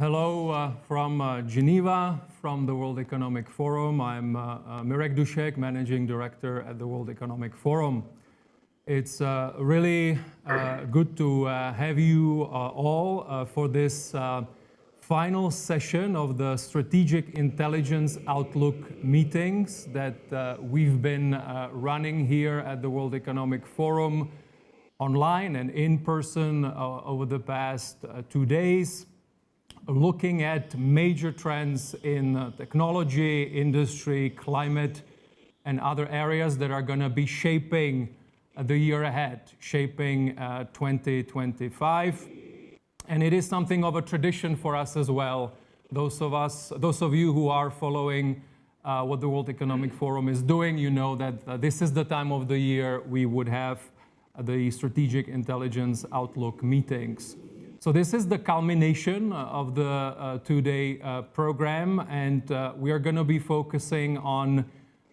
Hello from Geneva, from the World Economic Forum. I'm Mirek Dušek, Managing Director at the World Economic Forum. It's really good to have you all for this final session of the Strategic Intelligence Outlook meetings that we've been running here at the World Economic Forum online and in person over the past 2 days, looking at major trends in technology, industry, climate, and other areas that are going to be shaping the year ahead, shaping 2025. And it is something of a tradition for us as well. Those of you who are following what the World Economic Forum is doing, you know that this is the time of the year we would have the Strategic Intelligence Outlook meetings. So this is the culmination of the two-day program, and we are going to be focusing on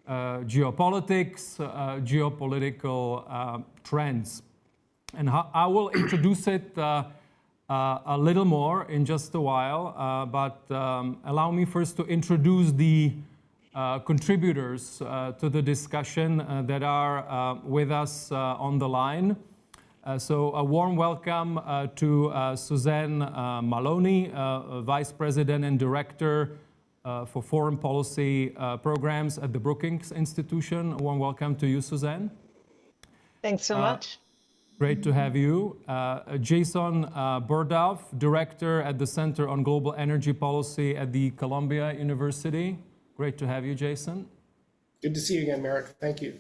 geopolitics, geopolitical trends. And I will introduce it a little more in just a while, but allow me first to introduce the contributors to the discussion that are with us on the line. So a warm welcome to Suzanne Maloney, Vice President and Director for Foreign Policy Programs at the Brookings Institution. A warm welcome to you, Suzanne. Thanks so much. Great to have you. Jason Bordoff, Director at the Center on Global Energy Policy at the Columbia University. Great to have you, Jason. Good to see you again, Mirek. Thank you.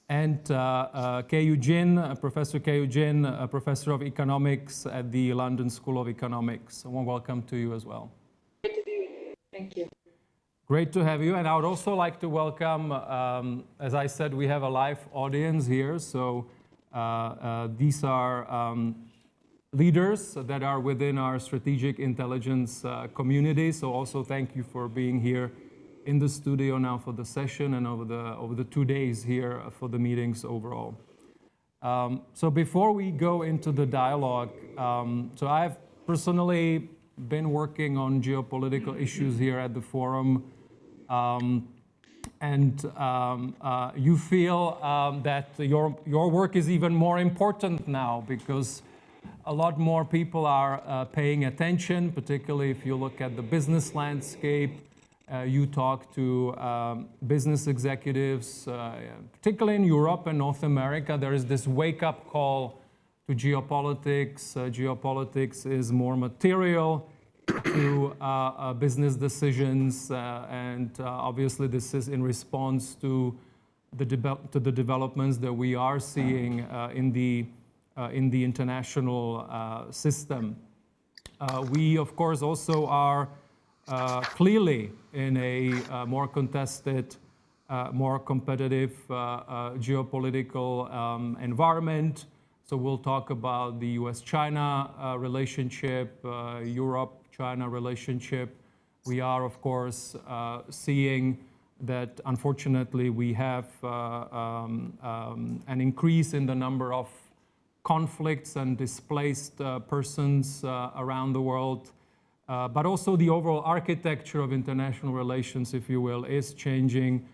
And Keyu, Professor Keyu, Professor of Economics at the London School of Economics. A warm welcome to you as well. Great to be with you. Thank you. Great to have you. And I would also like to welcome, as I said, we have a live audience here. So these are leaders that are within our strategic intelligence community. So also thank you for being here in the studio now for the session and over the 2 days here for the meetings overall. So before we go into the dialogue, so I've personally been working on geopolitical issues here at the forum, and you feel that your work is even more important now because a lot more people are paying attention, particularly if you look at the business landscape. You talk to business executives, particularly in Europe and North America. There is this wake-up call to geopolitics. Geopolitics is more material to business decisions, and obviously this is in response to the developments that we are seeing in the international system. We, of course, also are clearly in a more contested, more competitive geopolitical environment. So we'll talk about the US-China relationship, Europe-China relationship. We are, of course, seeing that, unfortunately, we have an increase in the number of conflicts and displaced persons around the world. But also the overall architecture of international relations, if you will, is changing.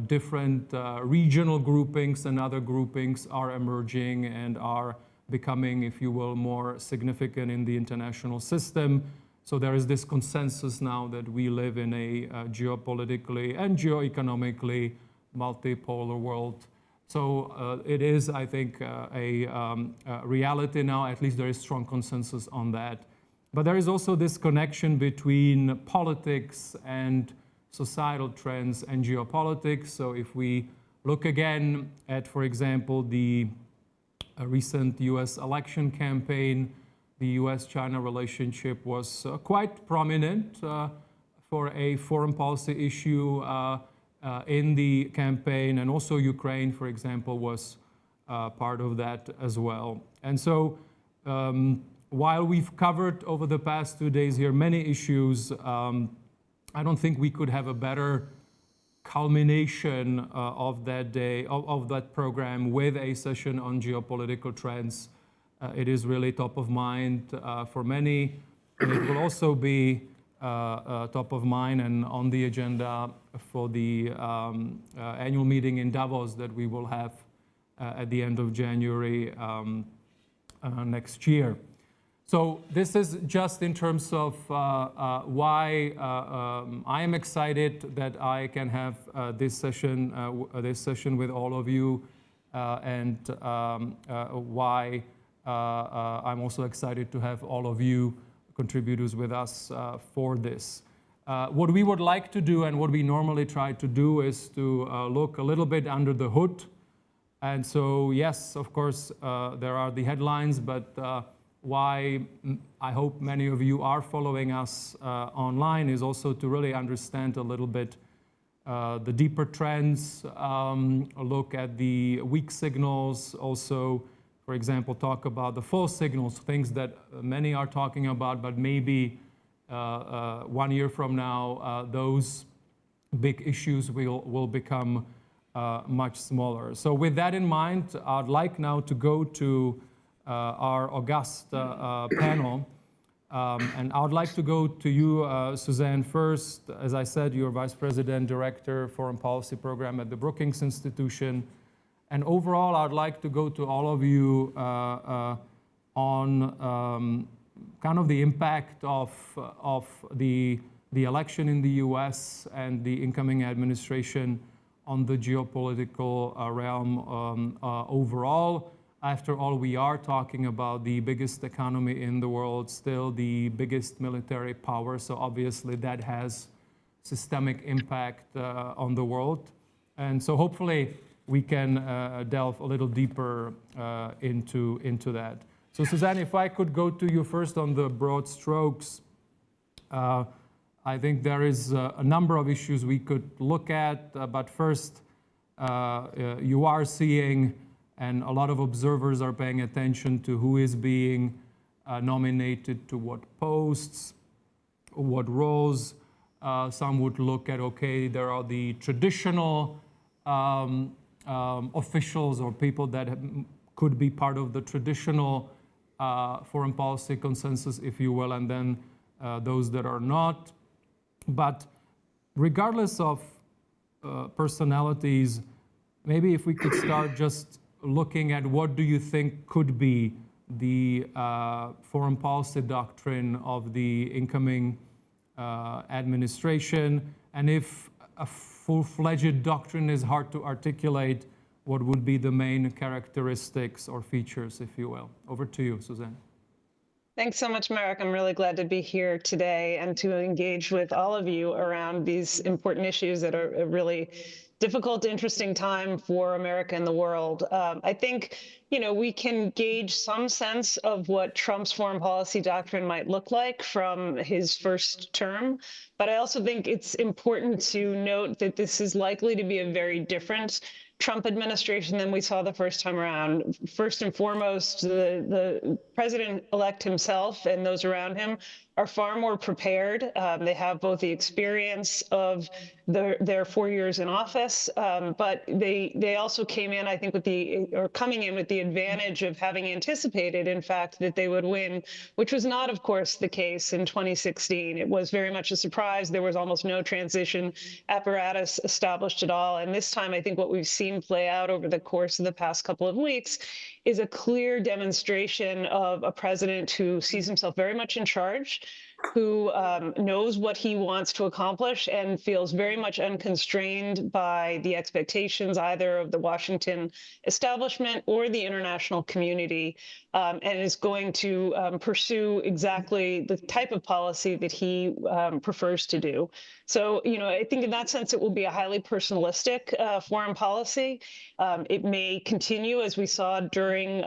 Different regional groupings and other groupings are emerging and are becoming, if you will, more significant in the international system. So there is this consensus now that we live in a geopolitically and geoeconomically multipolar world. So it is, I think, a reality now. At least there is strong consensus on that. But there is also this connection between politics and societal trends and geopolitics. So if we look again at, for example, the recent US election campaign, the US-China relationship was quite prominent for a foreign policy issue in the campaign. And also Ukraine, for example, was part of that as well. And so while we've covered over the past 2 days here many issues, I don't think we could have a better culmination of that day, of that program with a session on geopolitical trends. It is really top of mind for many. And it will also be top of mind and on the agenda for the annual meeting in Davos that we will have at the end of January next year. So this is just in terms of why I am excited that I can have this session with all of you, and why I'm also excited to have all of you contributors with us for this. What we would like to do and what we normally try to do is to look a little bit under the hood. And so, yes, of course, there are the headlines, but why I hope many of you are following us online is also to really understand a little bit the deeper trends, look at the weak signals, also, for example, talk about the false signals, things that many are talking about, but maybe 1 year from now, those big issues will become much smaller. So with that in mind, I'd like now to go to our august panel. And I would like to go to you, Suzanne, first. As I said, you're Vice President, Director, Foreign Policy Program at the Brookings Institution. And overall, I'd like to go to all of you on kind of the impact of the election in the US and the incoming administration on the geopolitical realm overall. After all, we are talking about the biggest economy in the world, still the biggest military power, so obviously that has systemic impact on the world. And so hopefully we can delve a little deeper into that. So Suzanne, if I could go to you first on the broad strokes, I think there is a number of issues we could look at, but first, you are seeing, and a lot of observers are paying attention to who is being nominated to what posts, what roles. Some would look at, okay, there are the traditional officials or people that could be part of the traditional foreign policy consensus, if you will, and then those that are not. But regardless of personalities, maybe if we could start just looking at what do you think could be the foreign policy doctrine of the incoming administration, and if a full-fledged doctrine is hard to articulate, what would be the main characteristics or features, if you will? Over to you, Suzanne. Thanks so much, Mirek. I'm really glad to be here today and to engage with all of you around these important issues that are a really difficult, interesting time for America and the world. I think, we can gauge some sense of what Trump's foreign policy doctrine might look like from his first term. But I also think it's important to note that this is likely to be a very different Trump administration than we saw the first time around. First and foremost, the president-elect himself and those around him are far more prepared. They have both the experience of their 4 years in office, but they also came in, I think, coming in with the advantage of having anticipated, in fact, that they would win, which was not, of course, the case in 2016. It was very much a surprise. There was almost no transition apparatus established at all. And this time, I think what we've seen play out over the course of the past couple of weeks is a clear demonstration of a president who sees himself very much in charge, who knows what he wants to accomplish and feels very much unconstrained by the expectations either of the Washington establishment or the international community, and is going to pursue exactly the type of policy that he prefers to do. So, I think in that sense, it will be a highly personalistic foreign policy. It may continue, as we saw during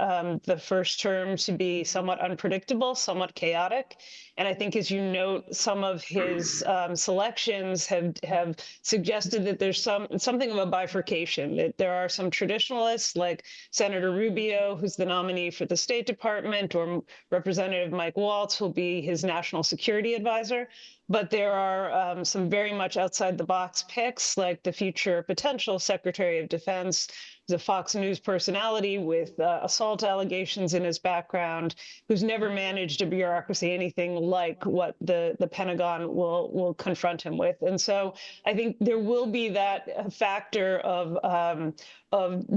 the first term, to be somewhat unpredictable, somewhat chaotic. And I think, as you note, some of his selections have suggested that there's something of a bifurcation, that there are some traditionalists like Senator Rubio, who's the nominee for the State Department, or Representative Mike Waltz, who'll be his national security advisor. But there are some very much outside the box picks, like the future potential Secretary of Defense, He's a Fox News personality with assault allegations in his background, who's never managed a bureaucracy anything like what the Pentagon will confront him with. And so I think there will be that factor of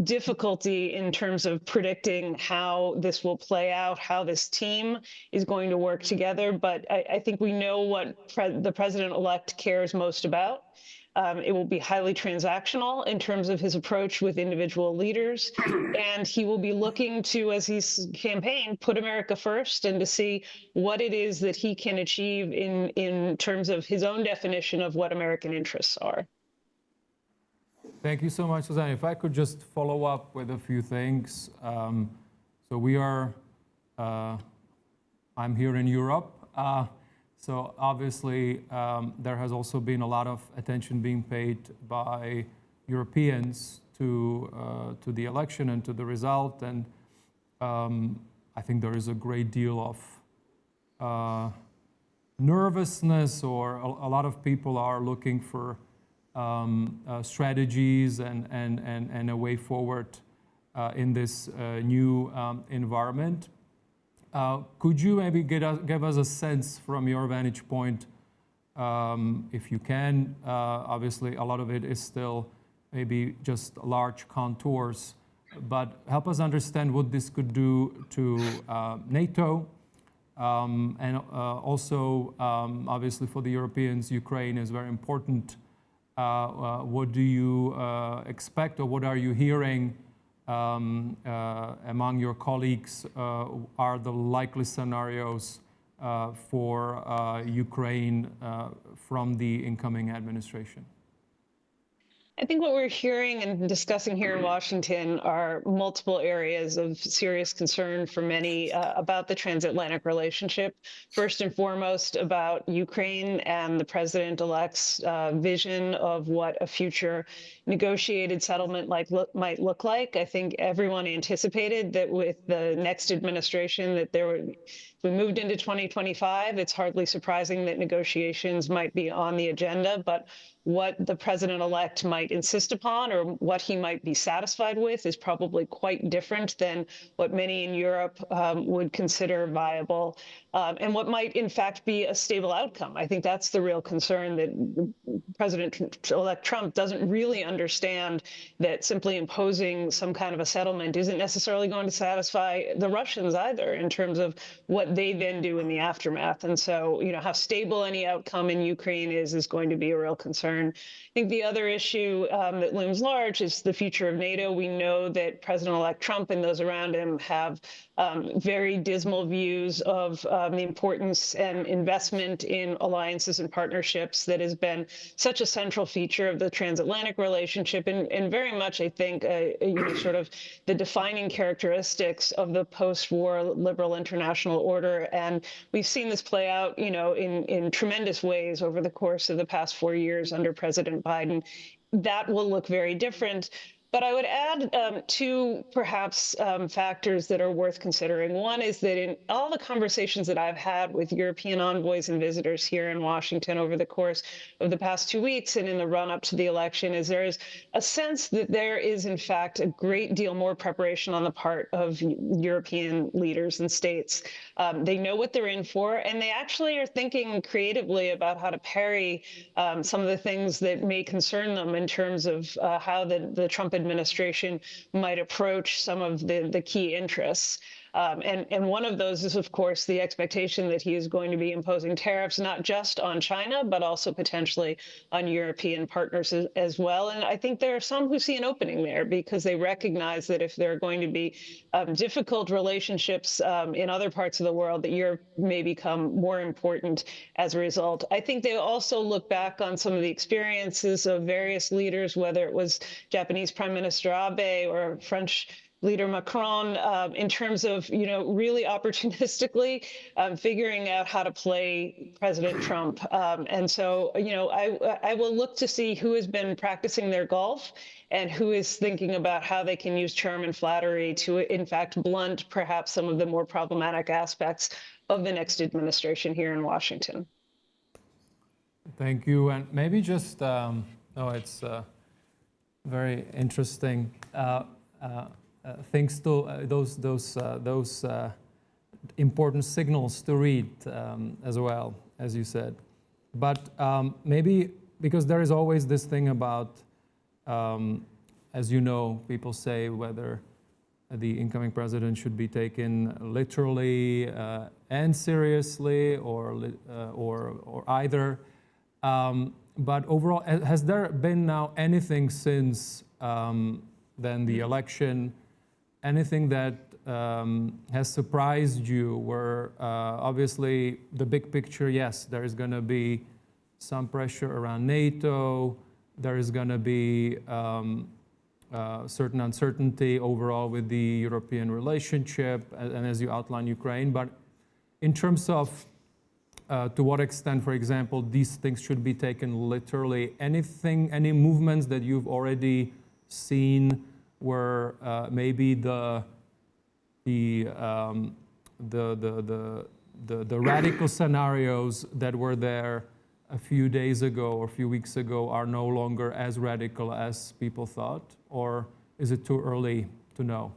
difficulty in terms of predicting how this will play out, how this team is going to work together. But I think we know what the president-elect cares most about. It will be highly transactional in terms of his approach with individual leaders. And he will be looking to, as he's campaigned, put America first and to see what it is that he can achieve in terms of his own definition of what American interests are. Thank you so much, Suzanne. If I could just follow up with a few things. So we are, I'm here in Europe. So obviously, there has also been a lot of attention being paid by Europeans to the election and to the result. And I think there is a great deal of nervousness, or a lot of people are looking for strategies and a way forward in this new environment. Could you maybe give us a sense from your vantage point, if you can? Obviously, a lot of it is still maybe just large contours, but help us understand what this could do to NATO, and also, obviously, for the Europeans, Ukraine is very important. What do you expect, or what are you hearing among your colleagues are the likely scenarios for Ukraine from the incoming administration? I think what we're hearing and discussing here in Washington are multiple areas of serious concern for many about the transatlantic relationship. First and foremost, about Ukraine and the president-elect's vision of what a future negotiated settlement might look like. I think everyone anticipated that with the next administration that we moved into 2025, it's hardly surprising that negotiations might be on the agenda, but what the president-elect might insist upon or what he might be satisfied with is probably quite different than what many in Europe would consider viable, and what might in fact be a stable outcome. I think that's the real concern, that President-elect Trump doesn't really understand that simply imposing some kind of a settlement isn't necessarily going to satisfy the Russians either in terms of what they then do in the aftermath. And so, how stable any outcome in Ukraine is going to be a real concern. I think the other issue that looms large is the future of NATO. We know that President-elect Trump and those around him have very dismal views of the importance and investment in alliances and partnerships that has been such a central feature of the transatlantic relationship, and very much, I think, sort of the defining characteristics of the post-war liberal international order. And we've seen this play out, in tremendous ways over the course of the past 4 years under President Biden. That will look very different. But I would add two, perhaps, factors that are worth considering. One is that in all the conversations that I've had with European envoys and visitors here in Washington over the course of the past 2 weeks and in the run-up to the election, is there is a sense that there is, in fact, a great deal more preparation on the part of European leaders and states. They know what they're in for, and they actually are thinking creatively about how to parry some of the things that may concern them in terms of how the Trump administration might approach some of the key interests. And one of those is, of course, the expectation that he is going to be imposing tariffs, not just on China, but also potentially on European partners as well. And I think there are some who see an opening there because they recognize that if there are going to be difficult relationships in other parts of the world, that Europe may become more important as a result. I think they also look back on some of the experiences of various leaders, whether it was Japanese Prime Minister Abe or French leader Macron, in terms of, really opportunistically figuring out how to play President Trump. And so, I will look to see who has been practicing their golf and who is thinking about how they can use charm and flattery to, in fact, blunt perhaps some of the more problematic aspects of the next administration here in Washington. Thank you. And maybe just, it's very interesting. things to those important signals to read as well, as you said. But maybe because there is always this thing about, as you know, people say whether the incoming president should be taken literally and seriously, or either. But overall, has there been now anything since then the election, anything that has surprised you? Where obviously the big picture, yes, there is going to be some pressure around NATO. There is going to be certain uncertainty overall with the European relationship, and as you outline, Ukraine. But in terms of to what extent, for example, these things should be taken literally, any movements that you've already seen where maybe the radical scenarios that were there a few days ago or a few weeks ago are no longer as radical as people thought? Or is it too early to know?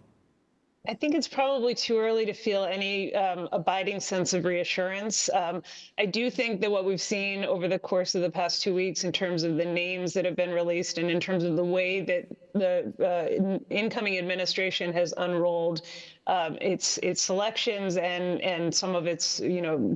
I think it's probably too early to feel any abiding sense of reassurance. I do think that what we've seen over the course of the past 2 weeks in terms of the names that have been released and in terms of the way that the incoming administration has unrolled its selections and some of its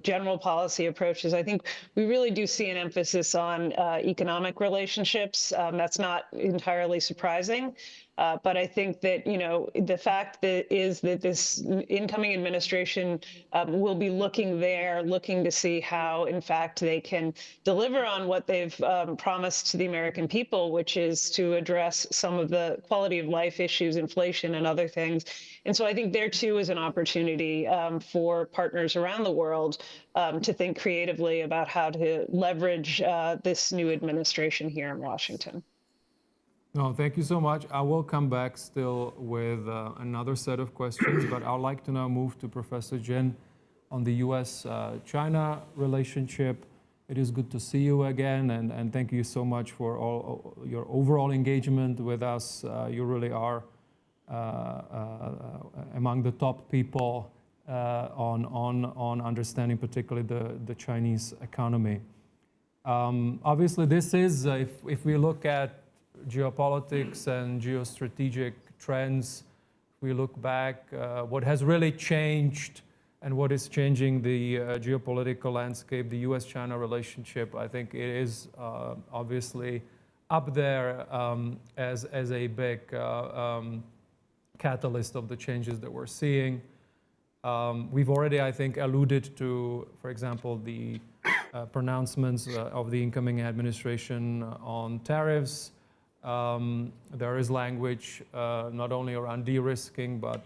general policy approaches, I think we really do see an emphasis on economic relationships. That's not entirely surprising. But I think that, the fact that is that this incoming administration will be looking to see how, in fact, they can deliver on what they've promised to the American people, which is to address some of the quality of life issues, inflation, and other things. And so I think there, too, is an opportunity for partners around the world to think creatively about how to leverage this new administration here in Washington. No, thank you so much. I will come back still with another set of questions, but I'd like to now move to Professor Jin on the US-China relationship. It is good to see you again, and thank you so much for all your overall engagement with us. You really are among the top people on understanding particularly the Chinese economy. Obviously, this is, if we look at geopolitics and geostrategic trends, we look back, what has really changed and what is changing the geopolitical landscape, the US-China relationship, I think it is obviously up there as a big catalyst of the changes that we're seeing. We've already, I think, alluded to, for example, the pronouncements of the incoming administration on tariffs. There is language not only around de-risking, but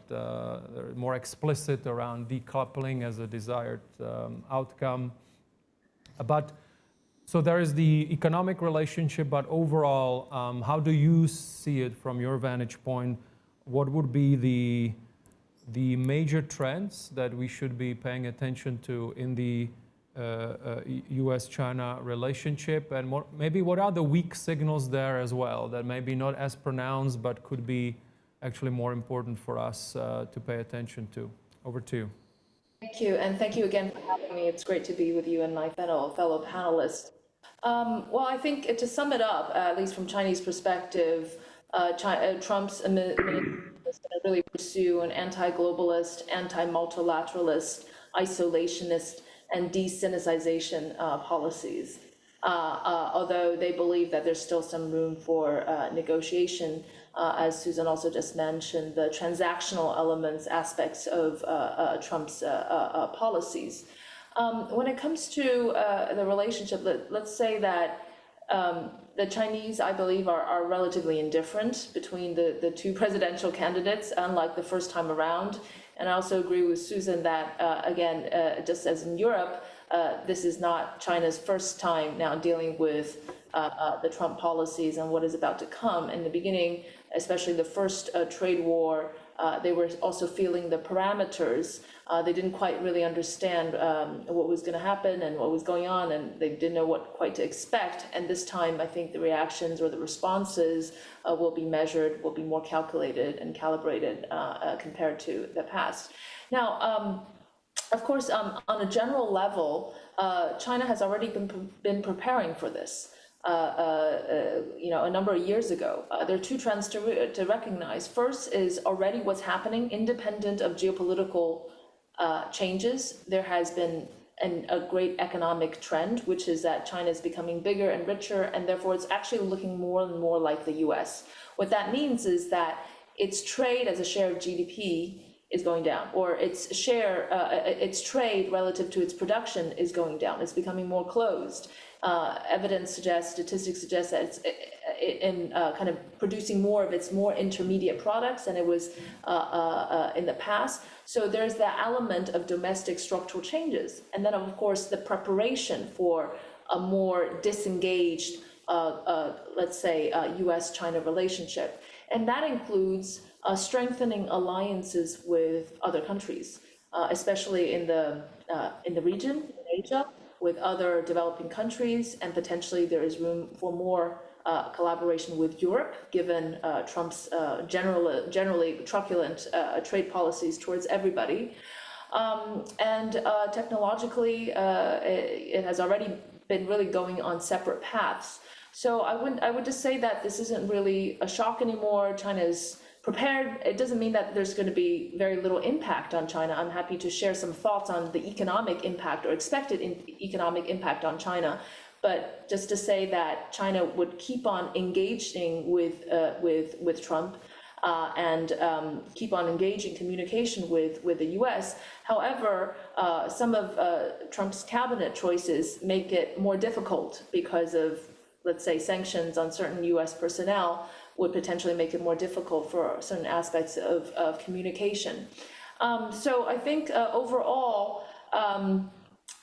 more explicit around decoupling as a desired outcome. But so there is the economic relationship, but overall, how do you see it from your vantage point? What would be the major trends that we should be paying attention to in the US-China relationship, and maybe what are the weak signals there as well that may be not as pronounced but could be actually more important for us to pay attention to? Over to you. Thank you, and thank you again for having me. It's great to be with you and my fellow panelists. Well, I think to sum it up, at least from Chinese perspective, Trump's administration is going to really pursue an anti-globalist, anti-multilateralist, isolationist, and de-Sinicization policies, although they believe that there's still some room for negotiation, as Suzanne also just mentioned, the transactional aspects of Trump's policies. When it comes to the relationship, let's say that the Chinese, I believe, are relatively indifferent between the two presidential candidates, unlike the first time around. And I also agree with Suzanne that, again, just as in Europe, this is not China's first time now dealing with the Trump policies and what is about to come. In the beginning, especially the first trade war they were also feeling the parameters. They didn't quite really understand what was going to happen and what was going on, and they didn't know what quite to expect. And this time, I think the reactions or the responses will be measured, will be more calculated and calibrated compared to the past. Now, of course, on a general level, China has already been preparing for this. A number of years ago. There are two trends to recognize. First is already what's happening independent of geopolitical changes. There has been a great economic trend, which is that China is becoming bigger and richer, and therefore it's actually looking more and more like the US. What that means is that its trade as a share of GDP is going down, or its share, its trade relative to its production is going down. It's becoming more closed. Evidence suggests, statistics suggest that it's in kind of producing more of its more intermediate products than it was in the past. So there's that element of domestic structural changes. And then, of course, the preparation for a more disengaged, let's say, US-China relationship. And that includes strengthening alliances with other countries, especially in the region, in Asia, with other developing countries, and potentially there is room for more collaboration with Europe, given Trump's generally truculent trade policies towards everybody. And technologically, it has already been really going on separate paths. So I would just say that this isn't really a shock anymore. China's prepared. It doesn't mean that there's going to be very little impact on China. I'm happy to share some thoughts on the economic impact or expected economic impact on China. But just to say that China would keep on engaging with Trump and keep on engaging communication with the US. However, some of Trump's cabinet choices make it more difficult because of, let's say, sanctions on certain US personnel would potentially make it more difficult for certain aspects of communication. So I think overall,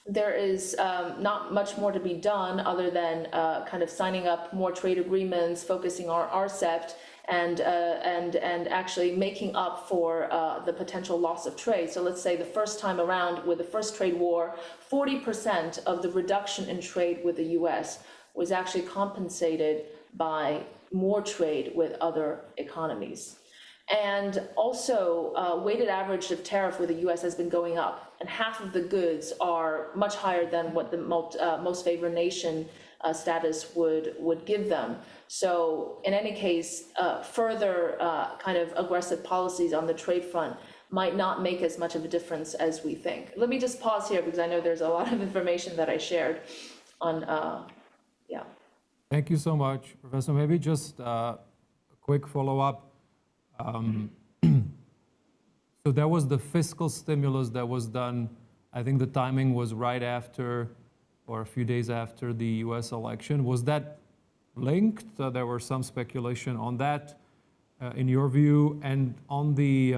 there is not much more to be done other than kind of signing up more trade agreements, focusing on RCEP, and actually making up for the potential loss of trade. So let's say the first time around with the first trade war, 40% of the reduction in trade with the US was actually compensated by more trade with other economies. And also, weighted average of tariff with the US has been going up, and half of the goods are much higher than what the most favored nation status would give them. So in any case, further kind of aggressive policies on the trade front might not make as much of a difference as we think. Let me just pause here because I know there's a lot of information that I shared on, yeah. Thank you so much, Professor. Maybe just a quick follow-up. So there was the fiscal stimulus that was done. I think the timing was right after or a few days after the US election. Was that linked? There was some speculation on that, in your view. And on the,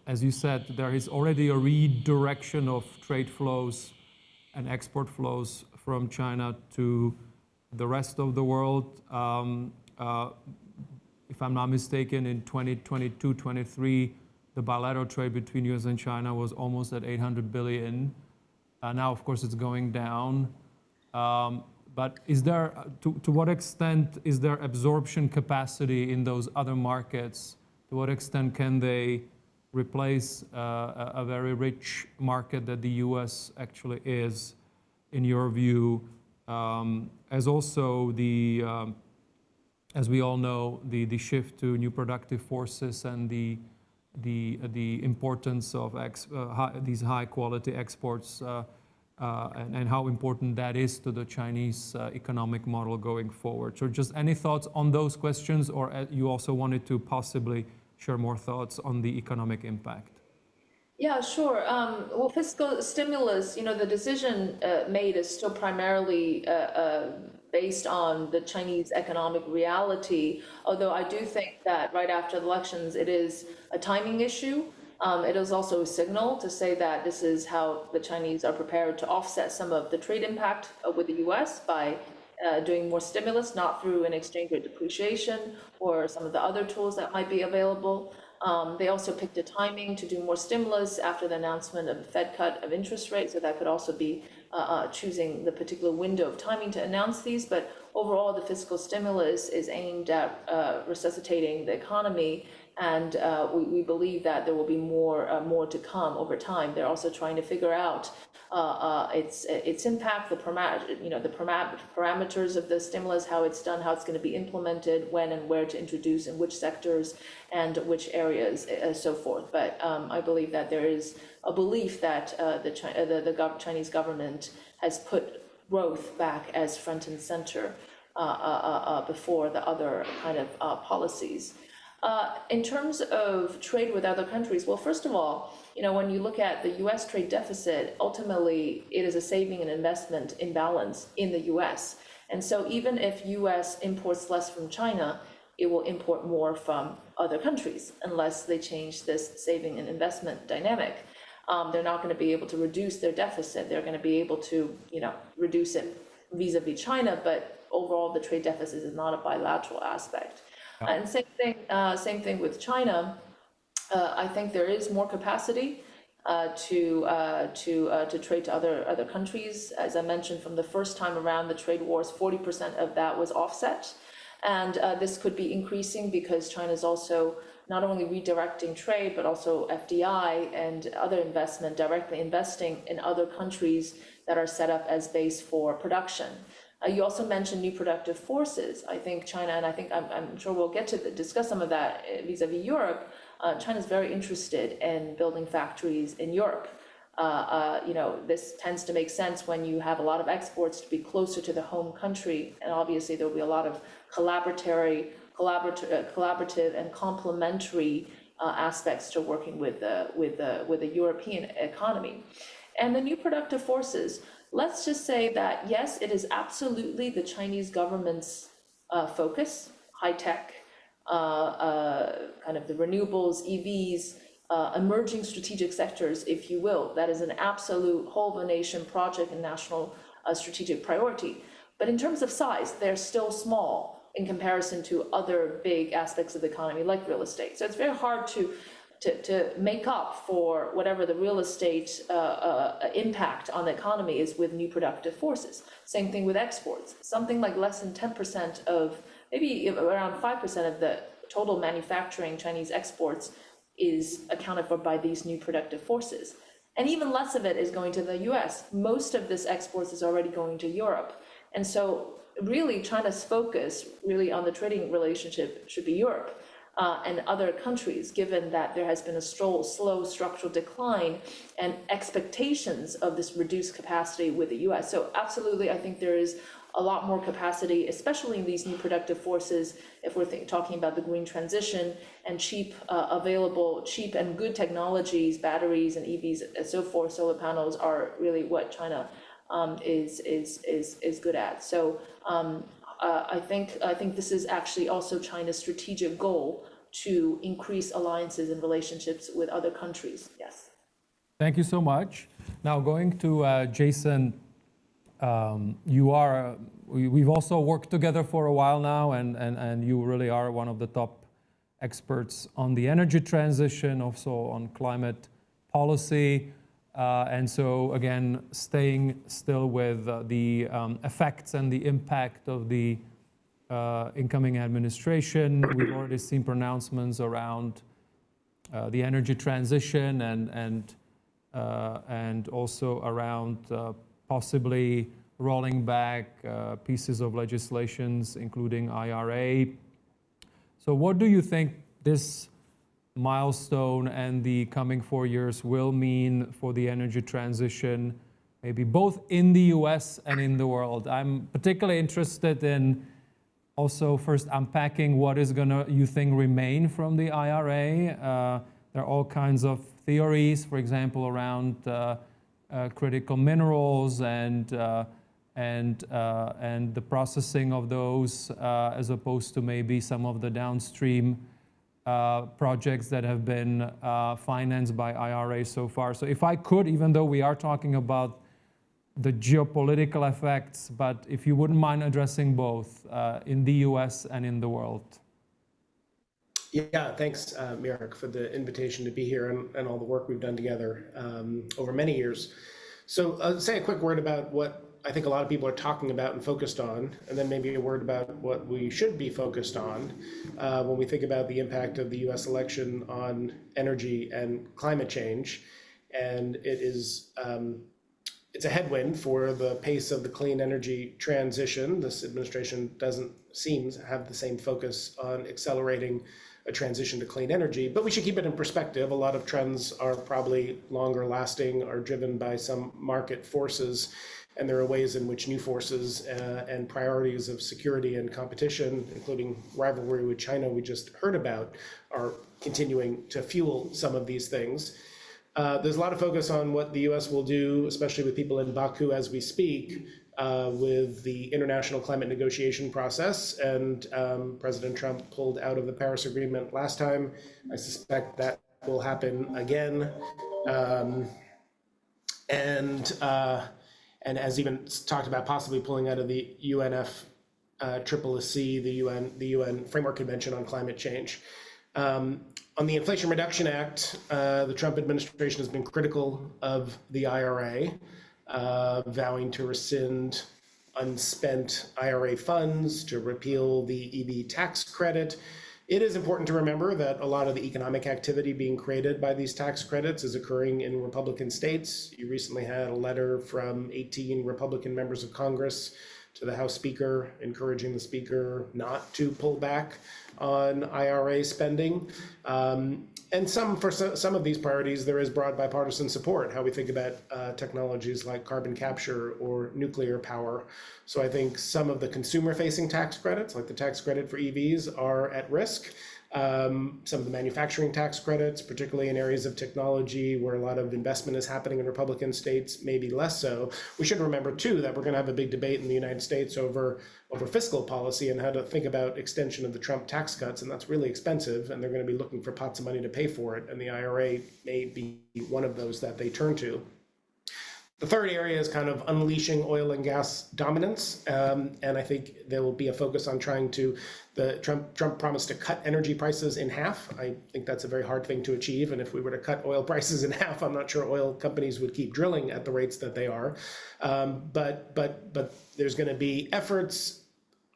as you said, there is already a redirection of trade flows and export flows from China to the rest of the world. If I'm not mistaken, in 2022-23, the bilateral trade between US and China was almost at 800 billion. Now, of course, it's going down. But is there, to what extent is there absorption capacity in those other markets? To what extent can they replace a very rich market that the US actually is, in your view? As also the, as we all know, the shift to new productive forces and the importance of these high quality exports and how important that is to the Chinese economic model going forward. So just any thoughts on those questions, or you also wanted to possibly share more thoughts on the economic impact? Yeah, sure. Well, fiscal stimulus, the decision made is still primarily based on the Chinese economic reality, although I do think that right after the elections, it is a timing issue. It is also a signal to say that this is how the Chinese are prepared to offset some of the trade impact with the US by doing more stimulus, not through an exchange rate depreciation or some of the other tools that might be available. They also picked a timing to do more stimulus after the announcement of the Fed cut of interest rates, so that could also be choosing the particular window of timing to announce these. But overall, the fiscal stimulus is aimed at resuscitating the economy, and we believe that there will be more to come over time. They're also trying to figure out its impact, the parameters of the stimulus, how it's done, how it's going to be implemented, when and where to introduce, in which sectors and which areas, so forth. But I believe that there is a belief that the Chinese government has put growth back as front and center before the other kind of policies. In terms of trade with other countries, well, first of all, when you look at the U.S. trade deficit, ultimately it is a saving and investment imbalance in the U.S. And so even if U.S. imports less from China, it will import more from other countries unless they change this saving and investment dynamic. They're not going to be able to reduce their deficit. They're going to be able to, reduce it vis-a-vis China, but overall the trade deficit is not a bilateral aspect. And same thing with China. I think there is more capacity to trade to other countries. As I mentioned, from the first time around the trade wars, 40% of that was offset, and this could be increasing because China is also not only redirecting trade, but also FDI and other investment, directly investing in other countries that are set up as base for production. You also mentioned new productive forces. I think China, and I'm sure we'll get to discuss some of that vis-a-vis Europe. China's very interested in building factories in Europe. This tends to make sense when you have a lot of exports to be closer to the home country, and obviously there will be a lot of collaborative and complementary aspects to working with the European economy. And the new productive forces, let's just say that, yes, it is absolutely the Chinese government's focus, high-tech, kind of the renewables, EVs, emerging strategic sectors, if you will. That is an absolute whole-of-a-nation project and national strategic priority. But in terms of size, they're still small in comparison to other big aspects of the economy, like real estate. So it's very hard to make up for whatever the real estate impact on the economy is with new productive forces. Same thing with exports. Something like less than 10% of, maybe around 5% of the total manufacturing Chinese exports is accounted for by these new productive forces. And even less of it is going to the US. Most of this exports is already going to Europe. And so really China's focus really on the trading relationship should be Europe. And other countries, given that there has been a slow structural decline and expectations of this reduced capacity with the US. So absolutely, I think there is a lot more capacity, especially in these new productive forces, if we're talking about the green transition and cheap and good technologies, batteries and EVs and so forth. Solar panels are really what China is good at. So I think this is actually also China's strategic goal, to increase alliances and relationships with other countries. Yes. Thank you so much. Now going to Jason, we've also worked together for a while now, and you really are one of the top experts on the energy transition, also on climate policy. And so again, staying still with the effects and the impact of the incoming administration. We've already seen pronouncements around the energy transition and also around possibly rolling back pieces of legislations, including IRA. So what do you think this milestone and the coming 4 years will mean for the energy transition, maybe both in the US and in the world? I'm particularly interested in also first unpacking what is gonna, you think, remain from the IRA. There are all kinds of theories, for example, around critical minerals and the processing of those, as opposed to maybe some of the downstream projects that have been financed by IRA so far. So if I could, even though we are talking about the geopolitical effects, but if you wouldn't mind addressing both in the US and in the world. Yeah, thanks, Mirek, for the invitation to be here and all the work we've done together over many years. So I'll say a quick word about what I think a lot of people are talking about and focused on, and then maybe a word about what we should be focused on when we think about the impact of the US election on energy and climate change. And it's a headwind for the pace of the clean energy transition. This administration doesn't seem to have the same focus on accelerating a transition to clean energy, but we should keep it in perspective. A lot of trends are probably longer lasting, are driven by some market forces, and there are ways in which new forces and priorities of security and competition, including rivalry with China we just heard about, are continuing to fuel some of these things. There's a lot of focus on what the US will do, especially with people in Baku as we speak, with the international climate negotiation process. And President Trump pulled out of the Paris Agreement last time. I suspect that will happen again. And has even talked about possibly pulling out of the UNFCCC, the UN Framework Convention on Climate Change. On the Inflation Reduction Act, the Trump administration has been critical of the IRA, vowing to rescind unspent IRA funds, to repeal the EV tax credit. It is important to remember that a lot of the economic activity being created by these tax credits is occurring in Republican states. You recently had a letter from 18 Republican members of Congress to the House Speaker, encouraging the Speaker not to pull back on IRA spending. And for some of these priorities, there is broad bipartisan support, how we think about technologies like carbon capture or nuclear power. So I think some of the consumer-facing tax credits, like the tax credit for EVs, are at risk. Some of the manufacturing tax credits, particularly in areas of technology where a lot of investment is happening in Republican states, maybe less so. We should remember, too, that we're going to have a big debate in the United States over fiscal policy and how to think about extension of the Trump tax cuts, and that's really expensive, and they're going to be looking for pots of money to pay for it, and the IRA may be one of those that they turn to. The third area is kind of unleashing oil and gas dominance, and I think there will be a focus on trying to, Trump promised to cut energy prices in half. I think that's a very hard thing to achieve, and if we were to cut oil prices in half, I'm not sure oil companies would keep drilling at the rates that they are. But there's going to be efforts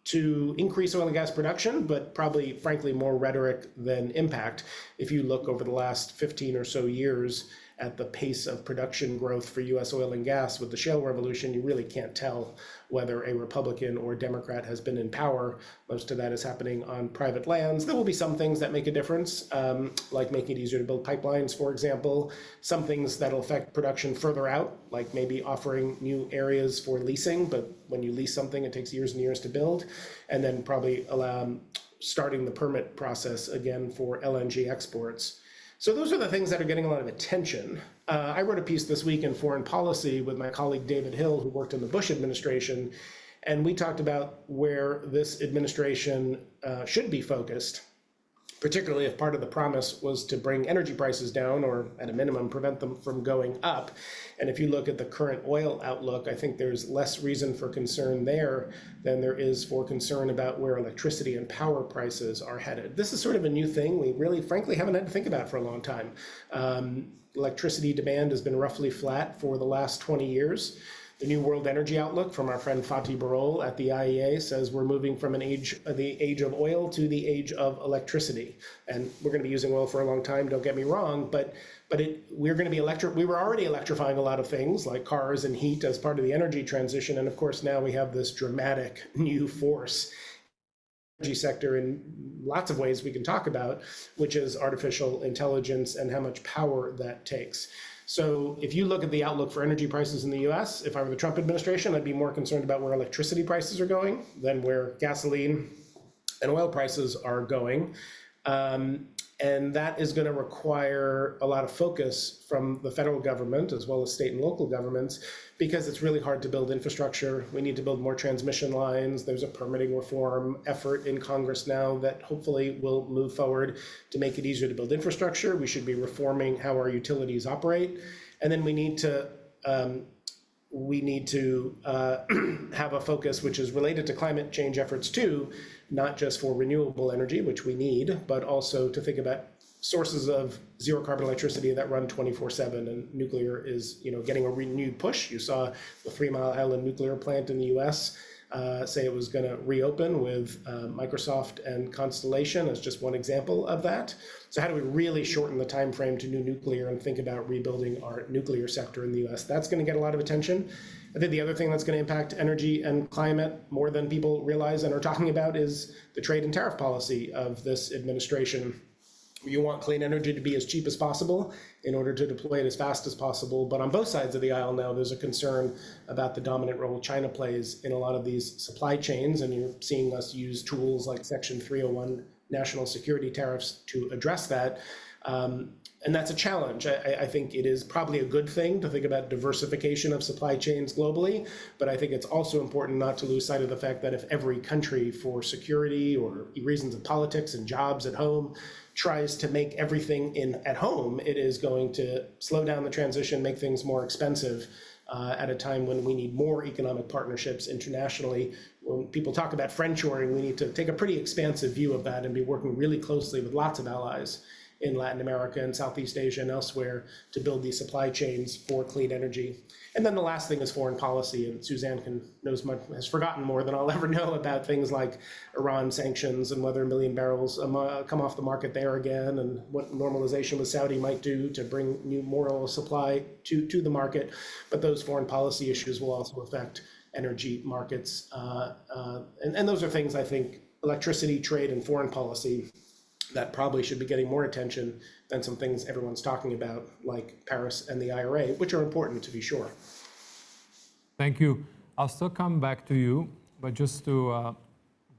to increase oil and gas production, but probably, frankly, more rhetoric than impact. If you look over the last 15 or so years at the pace of production growth for US oil and gas with the shale revolution, you really can't tell whether a Republican or Democrat has been in power. Most of that is happening on private lands. There will be some things that make a difference, like making it easier to build pipelines, for example. Some things that'll affect production further out, like maybe offering new areas for leasing, but when you lease something, it takes years and years to build. And then probably starting the permit process again for LNG exports. So those are the things that are getting a lot of attention. I wrote a piece this week in Foreign Policy with my colleague David Hill, who worked in the Bush administration, and we talked about where this administration should be focused, particularly if part of the promise was to bring energy prices down, or at a minimum, prevent them from going up. And if you look at the current oil outlook, I think there's less reason for concern there than there is for concern about where electricity and power prices are headed. This is sort of a new thing we really, frankly, haven't had to think about for a long time. Electricity demand has been roughly flat for the last 20 years. The new World Energy Outlook from our friend Fatih Birol at the IEA says we're moving from the age of oil to the age of electricity. And we're going to be using oil for a long time, don't get me wrong, but we're going to be we were already electrifying a lot of things like cars and heat as part of the energy transition. And of course, now we have this dramatic new force energy sector in lots of ways we can talk about, which is artificial intelligence and how much power that takes. So if you look at the outlook for energy prices in the US, if I were the Trump administration, I'd be more concerned about where electricity prices are going than where gasoline and oil prices are going. And that is going to require a lot of focus from the federal government as well as state and local governments, because it's really hard to build infrastructure. We need to build more transmission lines. There's a permitting reform effort in Congress now that hopefully will move forward to make it easier to build infrastructure. We should be reforming how our utilities operate. And then we need to we need to have a focus which is related to climate change efforts too, not just for renewable energy, which we need, but also to think about sources of zero carbon electricity that run 24/7, and nuclear is, getting a renewed push. You saw the 3 Mile Island nuclear plant in the US say it was going to reopen with Microsoft and Constellation as just one example of that. So how do we really shorten the time frame to new nuclear and think about rebuilding our nuclear sector in the US? That's going to get a lot of attention. I think the other thing that's going to impact energy and climate more than people realize and are talking about is the trade and tariff policy of this administration. You want clean energy to be as cheap as possible in order to deploy it as fast as possible. But on both sides of the aisle now, there's a concern about the dominant role China plays in a lot of these supply chains. And you're seeing us use tools like Section 301 national security tariffs to address that. And that's a challenge. I think it is probably a good thing to think about diversification of supply chains globally, but I think it's also important not to lose sight of the fact that if every country, for security or reasons of politics and jobs at home, tries to make everything at home, it is going to slow down the transition, make things more expensive at a time when we need more economic partnerships internationally. When people talk about friendshoring, we need to take a pretty expansive view of that and be working really closely with lots of allies in Latin America and Southeast Asia and elsewhere to build these supply chains for clean energy. And then the last thing is foreign policy, and Suzanne has forgotten more than I'll ever know about things like Iran sanctions and whether 1 million barrels come off the market there again, and what normalization with Saudi might do to bring more oil supply to the market. But those foreign policy issues will also affect energy markets. And those are things, I think, electricity, trade, and foreign policy that probably should be getting more attention than some things everyone's talking about, like Paris and the IRA, which are important to be sure. Thank you. I'll still come back to you, but just to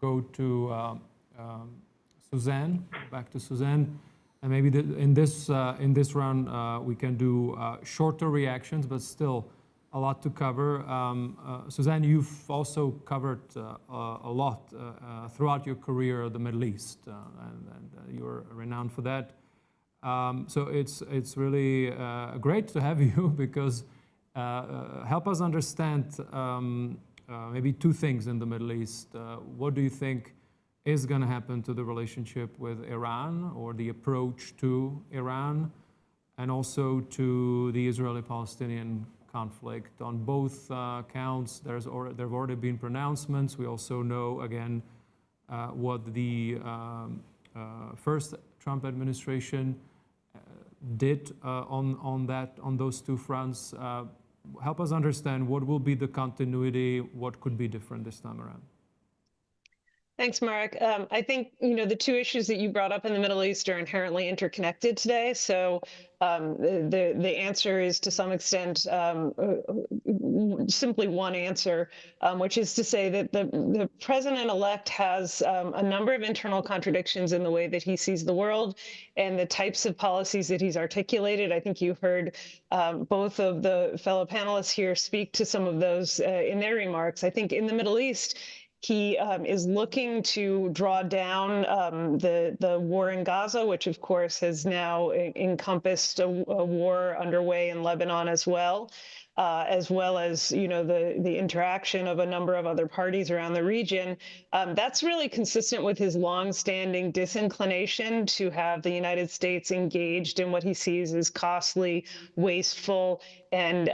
go to Suzanne, back to Suzanne, and maybe in this round we can do shorter reactions, but still a lot to cover. Suzanne, you've also covered a lot throughout your career, the Middle East, and you're renowned for that. So it's really great to have you because help us understand maybe two things in the Middle East. What do you think is going to happen to the relationship with Iran or the approach to Iran, and also to the Israeli-Palestinian conflict? On both counts, there have already been pronouncements. We also know, again, what the first Trump administration did on those two fronts. Help us understand what will be the continuity, what could be different this time around. Thanks, Marek. I think, the two issues that you brought up in the Middle East are inherently interconnected today. So the answer is, to some extent, simply one answer, which is to say that the president-elect has a number of internal contradictions in the way that he sees the world and the types of policies that he's articulated. I think you heard both of the fellow panelists here speak to some of those in their remarks. I think in the Middle East, he is looking to draw down the war in Gaza, which of course has now encompassed a war underway in Lebanon as well as the interaction of a number of other parties around the region. That's really consistent with his longstanding disinclination to have the United States engaged in what he sees as costly, wasteful, and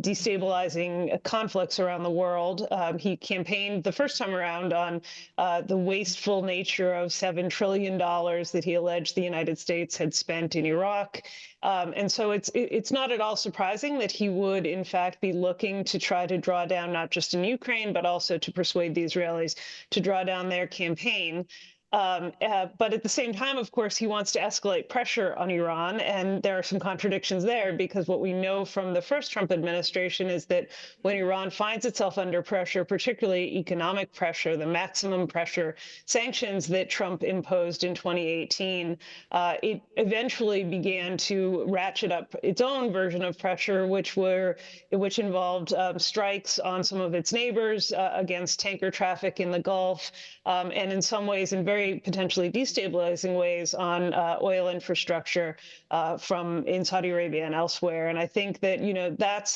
destabilizing conflicts around the world. He campaigned the first time around on the wasteful nature of $7 trillion that he alleged the United States had spent in Iraq. And so it's not at all surprising that he would, in fact, be looking to try to draw down not just in Ukraine, but also to persuade the Israelis to draw down their campaign. But at the same time, of course, he wants to escalate pressure on Iran. And there are some contradictions there, because what we know from the first Trump administration is that when Iran finds itself under pressure, particularly economic pressure, the maximum pressure sanctions that Trump imposed in 2018, it eventually began to ratchet up its own version of pressure, which involved strikes on some of its neighbors against tanker traffic in the Gulf, and in some ways, in very very potentially destabilizing ways on oil infrastructure from in Saudi Arabia and elsewhere. And I think that that's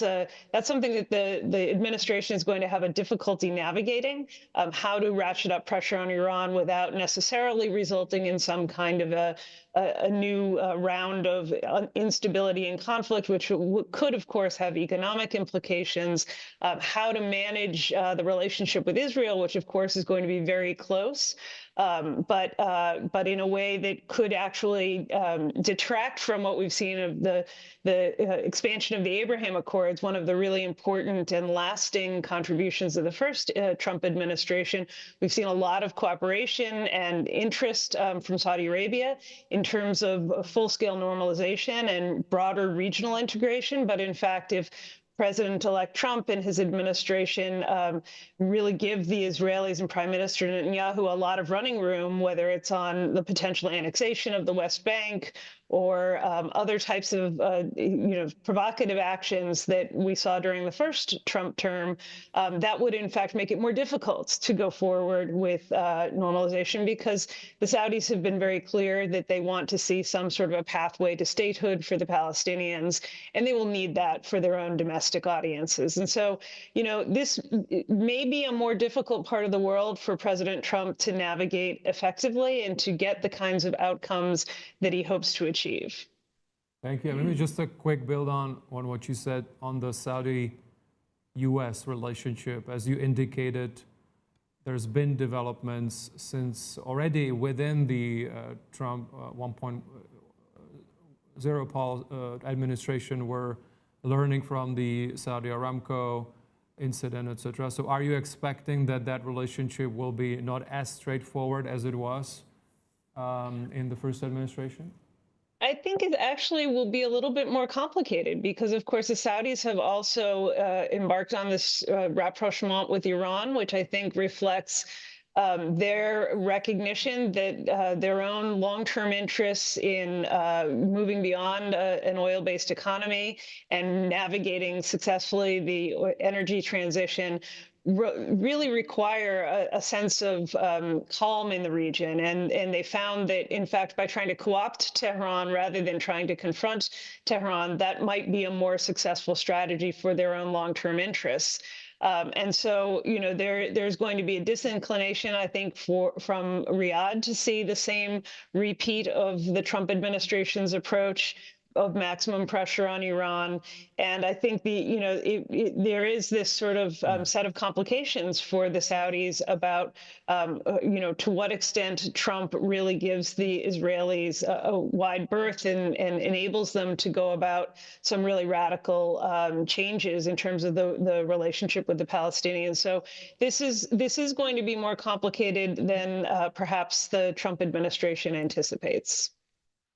something that the administration is going to have a difficulty navigating, how to ratchet up pressure on Iran without necessarily resulting in some kind of a new round of instability and conflict, which could, of course, have economic implications. How to manage the relationship with Israel, which, of course, is going to be very close, but in a way that could actually detract from what we've seen of the expansion of the Abraham Accords, one of the really important and lasting contributions of the first Trump administration. We've seen a lot of cooperation and interest from Saudi Arabia in terms of full-scale normalization and broader regional integration. But in fact, if President-elect Trump and his administration really give the Israelis and Prime Minister Netanyahu a lot of running room, whether it's on the potential annexation of the West Bank or other types of provocative actions that we saw during the first Trump term, that would in fact make it more difficult to go forward with normalization, because the Saudis have been very clear that they want to see some sort of a pathway to statehood for the Palestinians, and they will need that for their own domestic audiences. And so, this may be a more difficult part of the world for President Trump to navigate effectively and to get the kinds of outcomes that he hopes to achieve. Thank you. Maybe just a quick build on what you said on the Saudi-US relationship. As you indicated, there's been developments since already within the Trump 1.0 administration. We're learning from the Saudi Aramco incident, etc. So are you expecting that relationship will be not as straightforward as it was in the first administration? I think it actually will be a little bit more complicated because, of course, the Saudis have also embarked on this rapprochement with Iran, which I think reflects their recognition that their own long-term interests in moving beyond an oil-based economy and navigating successfully the energy transition really require a sense of calm in the region. And they found that, in fact, by trying to co-opt Tehran rather than trying to confront Tehran, that might be a more successful strategy for their own long-term interests. And so, there's going to be a disinclination, I think, from Riyadh to see the same repeat of the Trump administration's approach of maximum pressure on Iran. And I think there is this sort of set of complications for the Saudis about, to what extent Trump really gives the Israelis a wide berth and enables them to go about some really radical changes in terms of the relationship with the Palestinians. So this is going to be more complicated than perhaps the Trump administration anticipates.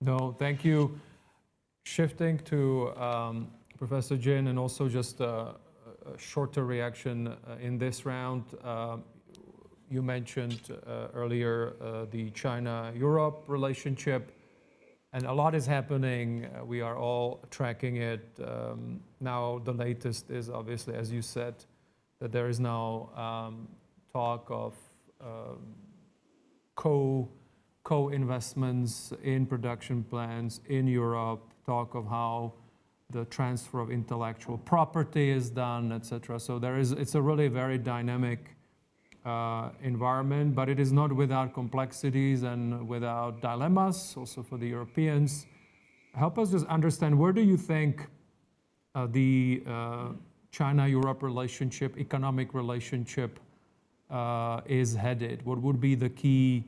No, thank you. Shifting to Professor Jin, and also just a shorter reaction in this round. You mentioned earlier the China-Europe relationship, and a lot is happening. We are all tracking it. Now the latest is obviously, as you said, that there is now talk of co-investments in production plants in Europe, talk of how the transfer of intellectual property is done, etc. So it's a really very dynamic environment, but it is not without complexities and without dilemmas also for the Europeans. Help us just understand, where do you think the China-Europe relationship, economic relationship is headed? What would be the key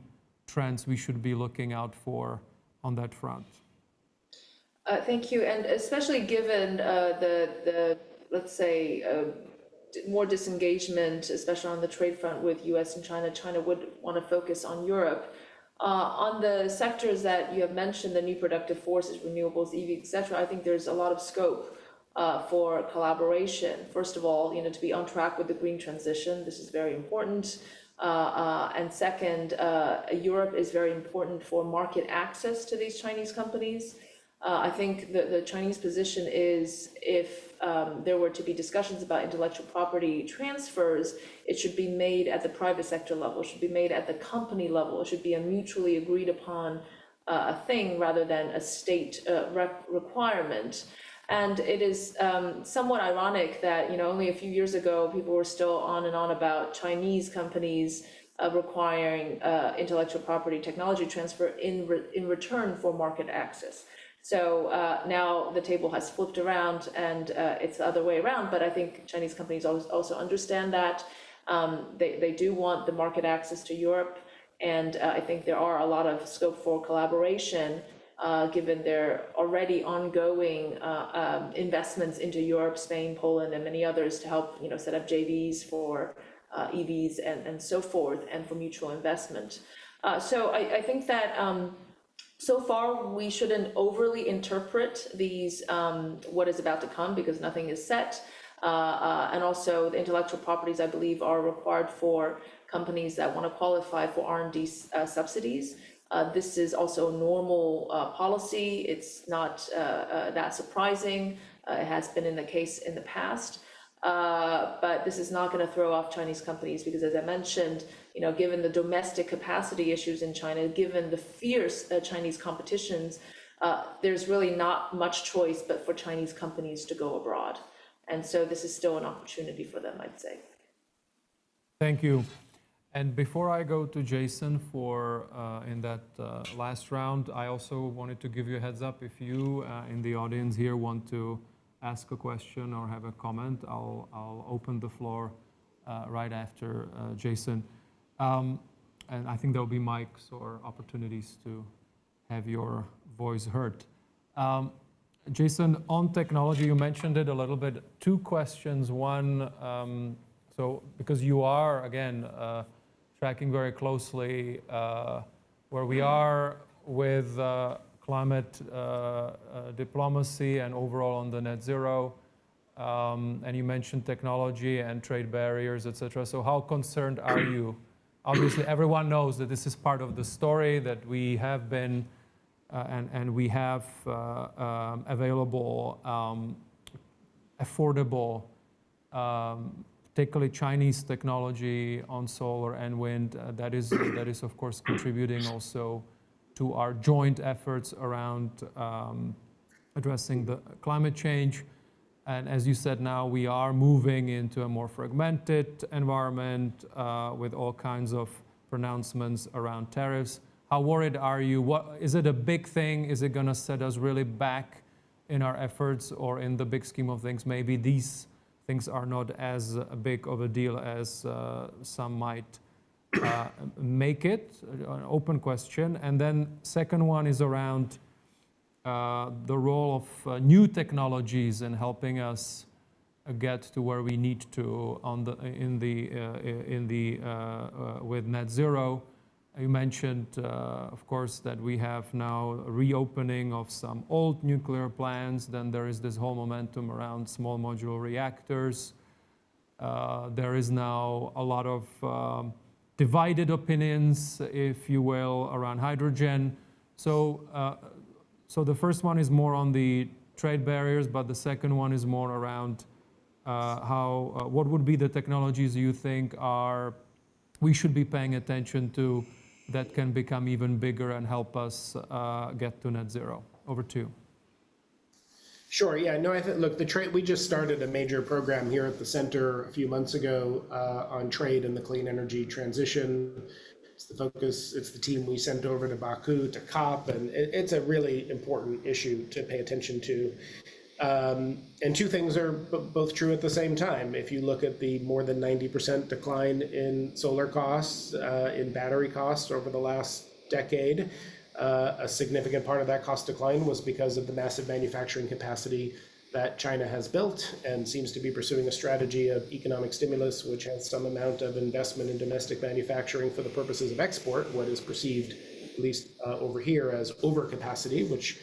trends we should be looking out for on that front? Thank you, and especially given the let's say, more disengagement, especially on the trade front with US and China. China would want to focus on Europe. On the sectors that you have mentioned, the new productive forces, renewables, EV, etc., I think there's a lot of scope for collaboration. First of all, to be on track with the green transition. This is very important. And second, Europe is very important for market access to these Chinese companies. I think the Chinese position is if there were to be discussions about intellectual property transfers, it should be made at the private sector level, it should be made at the company level, it should be a mutually agreed upon a thing rather than a state requirement. And it is somewhat ironic that, only a few years ago, people were still on and on about Chinese companies requiring intellectual property technology transfer in return for market access. So now the table has flipped around and it's the other way around, but I think Chinese companies also understand that. They do want the market access to Europe, and I think there are a lot of scope for collaboration given their already ongoing investments into Europe, Spain, Poland, and many others to help set up JVs for EVs and so forth, and for mutual investment. So I think that so far we shouldn't overly interpret these what is about to come, because nothing is set. And also the intellectual properties, I believe, are required for companies that want to qualify for R&D subsidies. This is also normal policy. It's not that surprising. It has been in the case in the past. But this is not going to throw off Chinese companies because, as I mentioned, given the domestic capacity issues in China, given the fierce Chinese competitions, there's really not much choice but for Chinese companies to go abroad. And so this is still an opportunity for them, I'd say. Thank you. And before I go to Jason for in that last round, I also wanted to give you a heads up. If you in the audience here want to ask a question or have a comment, I'll open the floor right after Jason. And I think there'll be mics or opportunities to have your voice heard. Jason, on technology, you mentioned it a little bit. Two questions. One, so because you are, again, tracking very closely where we are with climate diplomacy and overall on the net zero, and you mentioned technology and trade barriers, etc. So how concerned are you? Obviously, everyone knows that this is part of the story, that we have been and we have available affordable, particularly Chinese technology on solar and wind. That is of course contributing also to our joint efforts around addressing the climate change. And as you said, now we are moving into a more fragmented environment with all kinds of pronouncements around tariffs. How worried are you? What is it a big thing? Is it going to set us really back in our efforts, or in the big scheme of things, maybe these things are not as big of a deal as some might make it? An open question. And then second one is around the role of new technologies in helping us get to where we need to on the with net zero. You mentioned, of course, that we have now a reopening of some old nuclear plants. Then there is this whole momentum around small modular reactors. There is now a lot of divided opinions, if you will, around hydrogen. So the first one is more on the trade barriers, but the second one is more around what would be the technologies you think we should be paying attention to that can become even bigger and help us get to net zero. Over to you. Sure. Yeah. No. I think. Look, we just started a major program here at the center a few months ago on trade and the clean energy transition. It's the focus. It's the team we sent over to Baku to COP, and it's a really important issue to pay attention to. And two things are both true at the same time. If you look at the more than 90% decline in solar costs, in battery costs over the last decade, a significant part of that cost decline was because of the massive manufacturing capacity that China has built and seems to be pursuing a strategy of economic stimulus, which has some amount of investment in domestic manufacturing for the purposes of export, what is perceived, at least over here, as overcapacity, which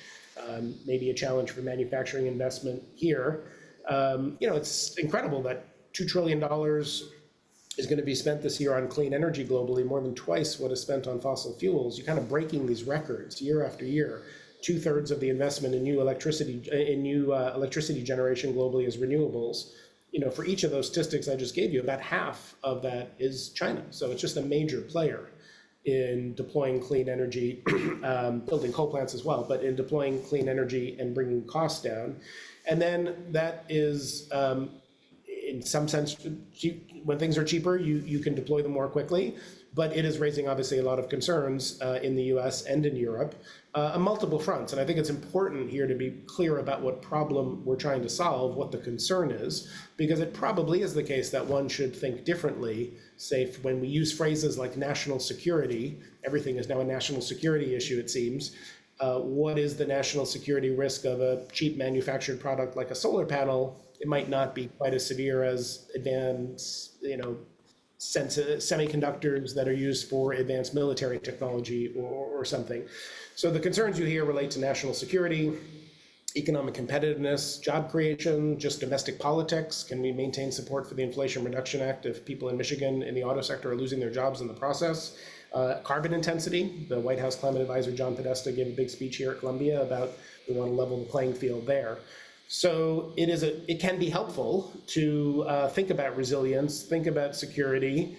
may be a challenge for manufacturing investment here. It's incredible that $2 trillion is going to be spent this year on clean energy globally, more than twice what is spent on fossil fuels. You're kind of breaking these records year after year. 2/3 of the investment in new electricity generation globally is renewables. For each of those statistics I just gave you, about half of that is China. So it's just a major player in deploying clean energy, building coal plants as well, but in deploying clean energy and bringing costs down. And then that is, in some sense, when things are cheaper, you can deploy them more quickly. But it is raising, obviously, a lot of concerns in the US and in Europe on multiple fronts. And I think it's important here to be clear about what problem we're trying to solve, what the concern is, because it probably is the case that one should think differently. Say, when we use phrases like national security, everything is now a national security issue, it seems. What is the national security risk of a cheap manufactured product like a solar panel? It might not be quite as severe as advanced, semiconductors that are used for advanced military technology or something. So the concerns you hear relate to national security, economic competitiveness, job creation, just domestic politics. Can we maintain support for the Inflation Reduction Act if people in Michigan in the auto sector are losing their jobs in the process? Carbon intensity. The White House climate advisor John Podesta gave a big speech here at Columbia about we want to level the playing field there. So it can be helpful to think about resilience, think about security,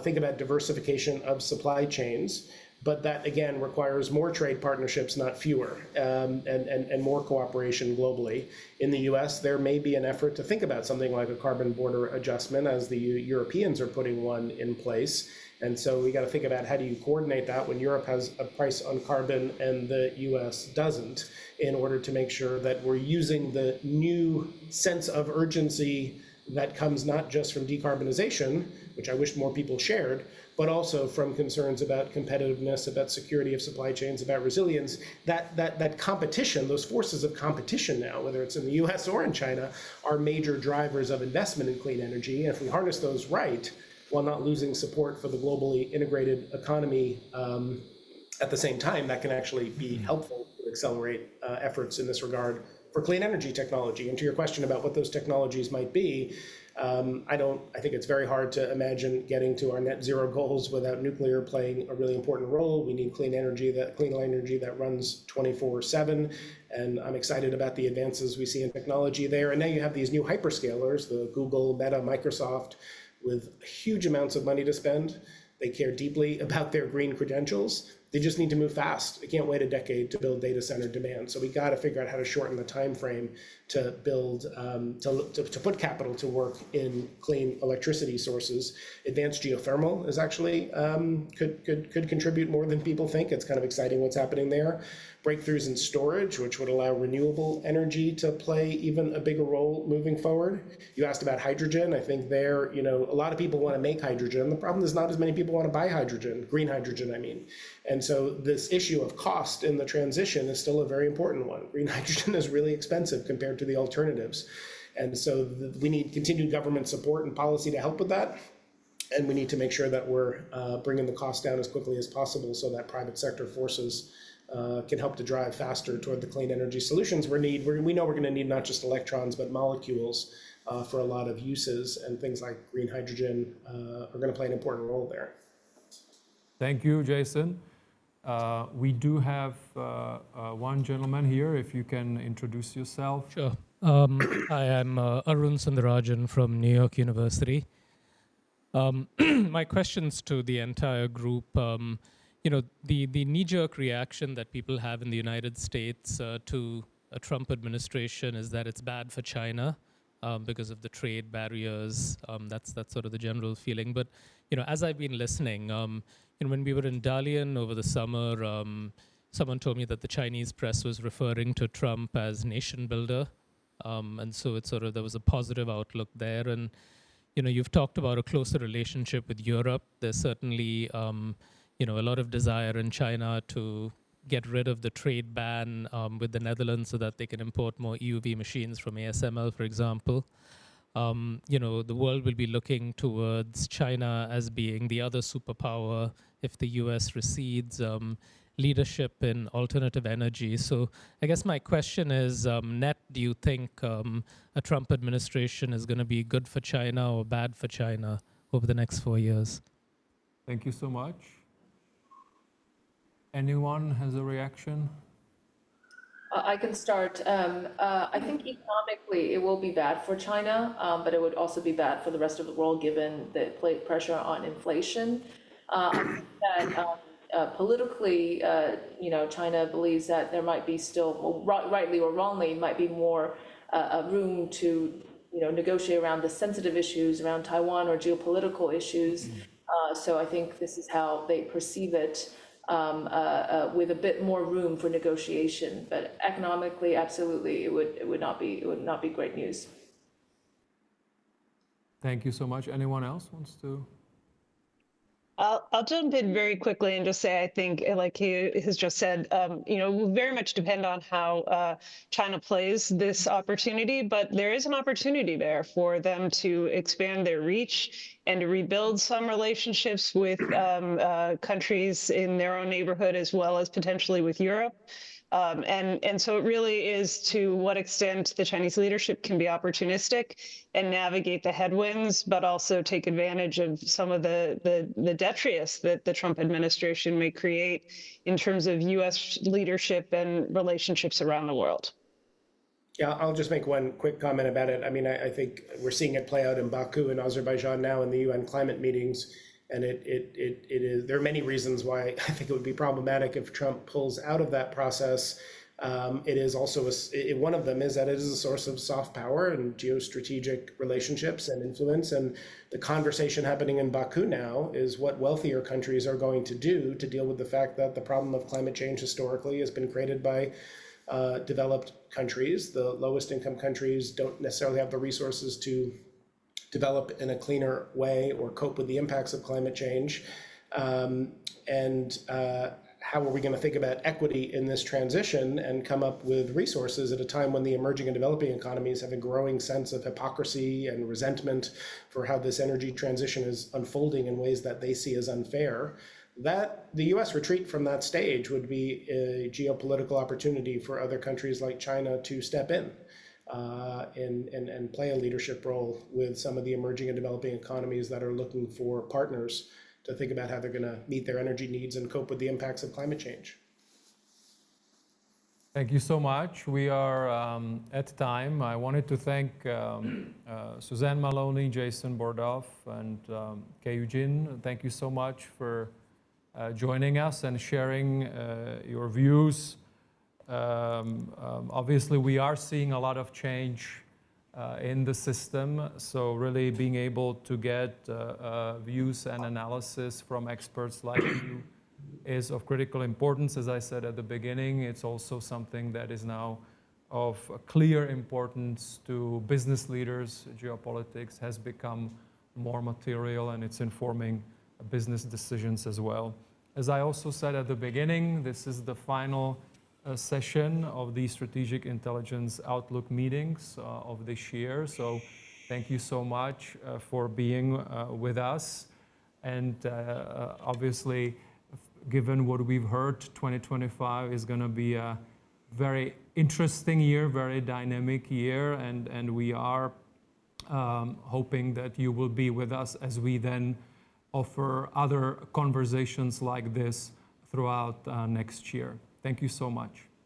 think about diversification of supply chains, but that again requires more trade partnerships, not fewer, and more cooperation globally. In the US, there may be an effort to think about something like a carbon border adjustment, as the Europeans are putting one in place. And so we got to think about how do you coordinate that when Europe has a price on carbon and the US doesn't, in order to make sure that we're using the new sense of urgency that comes not just from decarbonization, which I wish more people shared, but also from concerns about competitiveness, about security of supply chains, about resilience. That competition, those forces of competition now, whether it's in the US or in China, are major drivers of investment in clean energy. And if we harness those right, while not losing support for the globally integrated economy at the same time, that can actually be helpful to accelerate efforts in this regard for clean energy technology. And to your question about what those technologies might be, I think it's very hard to imagine getting to our net zero goals without nuclear playing a really important role. We need clean energy that runs 24/7. And I'm excited about the advances we see in technology there. And now you have these new hyperscalers, the Google, Meta, Microsoft, with huge amounts of money to spend. They care deeply about their green credentials. They just need to move fast. They can't wait a decade to build data center demand. So we got to figure out how to shorten the time frame to build, to put capital to work in clean electricity sources. Advanced geothermal is actually could contribute more than people think. It's kind of exciting what's happening there. Breakthroughs in storage, which would allow renewable energy to play even a bigger role moving forward. You asked about hydrogen. I think there, a lot of people want to make hydrogen. The problem is not as many people want to buy hydrogen, green hydrogen, I mean. And so this issue of cost in the transition is still a very important one. Green hydrogen is really expensive compared to the alternatives. And so we need continued government support and policy to help with that. And we need to make sure that we're bringing the cost down as quickly as possible so that private sector forces can help to drive faster toward the clean energy solutions we know we're going to need not just electrons, but molecules for a lot of uses, and things like green hydrogen are going to play an important role there. Thank you, Jason. We do have one gentleman here, if you can introduce yourself. Sure. I am Arun Sundarajan from New York University. My questions to the entire group, the knee-jerk reaction that people have in the United States to a Trump administration is that it's bad for China because of the trade barriers. That's sort of the general feeling. But as I've been listening, when we were in Dalian over the summer, someone told me that the Chinese press was referring to Trump as nation builder, and so there was a positive outlook there. And you've talked about a closer relationship with Europe. There's certainly a lot of desire in China to get rid of the trade ban with the Netherlands so that they can import more EUV machines from ASML, for example. The world will be looking towards China as being the other superpower if the US recedes, leadership in alternative energy. So I guess my question is, Net, do you think a Trump administration is going to be good for China or bad for China over the next 4 years? Thank you so much. Anyone has a reaction? I can start. I think economically it will be bad for China, but it would also be bad for the rest of the world given the pressure on inflation. I think that politically, China believes that there might be still, rightly or wrongly, might be more room to negotiate around the sensitive issues around Taiwan or geopolitical issues. So I think this is how they perceive it. With a bit more room for negotiation, but economically, absolutely, it would not be great news. Thank you so much. Anyone else wants to? I'll jump in very quickly and just say I think, like he has just said, will very much depend on how China plays this opportunity, but there is an opportunity there for them to expand their reach and to rebuild some relationships with countries in their own neighborhood as well as potentially with Europe. And so it really is to what extent the Chinese leadership can be opportunistic and navigate the headwinds, but also take advantage of some of the detritus that the Trump administration may create in terms of U.S. leadership and relationships around the world. Yeah, I'll just make one quick comment about it. I mean, I think we're seeing it play out in Baku in Azerbaijan now in the UN climate meetings. And it is, there are many reasons why I think it would be problematic if Trump pulls out of that process. It is also, one of them is that it is a source of soft power and geostrategic relationships and influence. And the conversation happening in Baku now is what wealthier countries are going to do to deal with the fact that the problem of climate change historically has been created by developed countries. The lowest income countries don't necessarily have the resources to develop in a cleaner way or cope with the impacts of climate change. How are we going to think about equity in this transition and come up with resources at a time when the emerging and developing economies have a growing sense of hypocrisy and resentment for how this energy transition is unfolding in ways that they see as unfair? That the US retreat from that stage would be a geopolitical opportunity for other countries like China to step in. And play a leadership role with some of the emerging and developing economies that are looking for partners to think about how they're going to meet their energy needs and cope with the impacts of climate change. Thank you so much. We are at time. I wanted to thank Suzanne, Maloney, Jason, Bordoff, and Keyu. Thank you so much for joining us and sharing your views. Obviously, we are seeing a lot of change in the system, so really being able to get views and analysis from experts like you is of critical importance. As I said at the beginning, it's also something that is now of clear importance to business leaders. Geopolitics has become more material and it's informing business decisions as well. As I also said at the beginning, this is the final session of the Strategic Intelligence Outlook meetings of this year. So thank you so much for being with us. And obviously, given what we've heard, 2025 is going to be a very interesting year, very dynamic year. And we are hoping that you will be with us as we then offer other conversations like this throughout next year. Thank you so much.